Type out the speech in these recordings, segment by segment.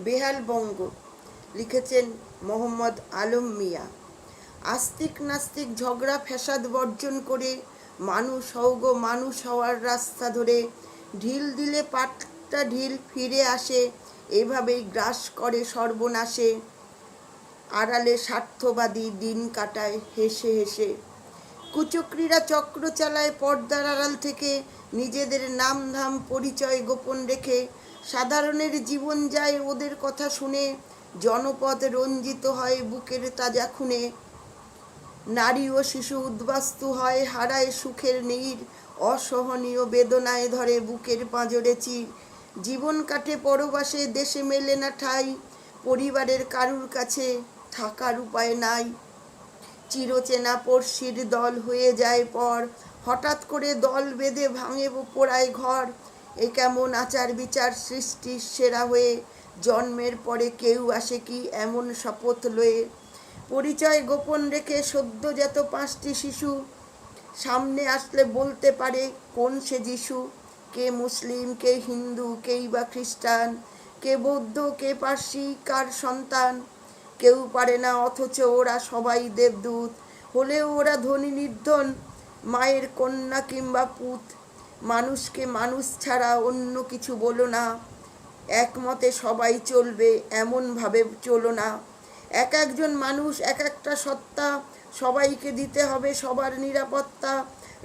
বেহাল বঙ্গ। লিখেছেন মোহাম্মদ আলম মিয়া। আস্তিক নাস্তিক ঝগড়া ফ্যাসাদ বর্জন করে মানুষ হও গো, মানুষ হওয়ার রাস্তা ধরে ঢিল দিলে পাটটা ঢিল ফিরে আসে, এভাবেই গ্রাস করে সর্বনাশে। আড়ালে স্বার্থবাদী দিন কাটায় হেসে হেসে, কুচক্রীরা চক্র চালায় পর্দার আড়াল থেকে, নিজেদের নাম ধাম পরিচয় গোপন রেখে। সাধারণের জীবন যায় ওদের কথা শুনে, জনপদ রঞ্জিত হয় বুকের তাজা খুনে। নারী ও শিশু উদ্বাস্তু হয়, হারায় সুখের নীড়, অসহনীয় বেদনায় ধরে বুকের পাঁজরে চির। জীবন কাটে পরবাসে, দেশে মেলে না ঠাঁই, পরিবারের কারুর কাছে থাকার উপায় নাই। চিরচেনা পড়শির দল হয়ে যায় পর, হঠাৎ করে দল বেঁধে ভাঙে পোড়ায় ঘর। এ কেমন আচার বিচার সৃষ্টির সেরা হয়ে, জন্মের পরে কেউ আসে কি এমন শপথ লয়ে। পরিচয় গোপন রেখে সদ্যজাত 5টি শিশু, সামনে আসলে বলতে পারে কোন সে যিশু। কে মুসলিম, কে হিন্দু, কেই বা খ্রিস্টান, কে বৌদ্ধ, কে পার্সি, কার সন্তান কেউ পারে না, অথচ ওরা সবাই দেবদূত। হলেও ওরা ধনী নির্ধন, মায়ের কন্যা কিংবা পুত। মানুষকে মানুষ ছাড়া অন্য কিছু বলো না, একমতে সবাই চলবে এমনভাবে চলো না। এক একজন মানুষ এক একটা সত্তা, সবাইকে দিতে হবে সবার নিরাপত্তা।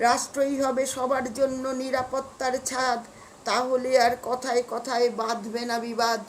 রাষ্ট্রই হবে সবার জন্য নিরাপত্তার ছাদ, তাহলে আর কথায় কথায় বাঁধবে না বিবাদ।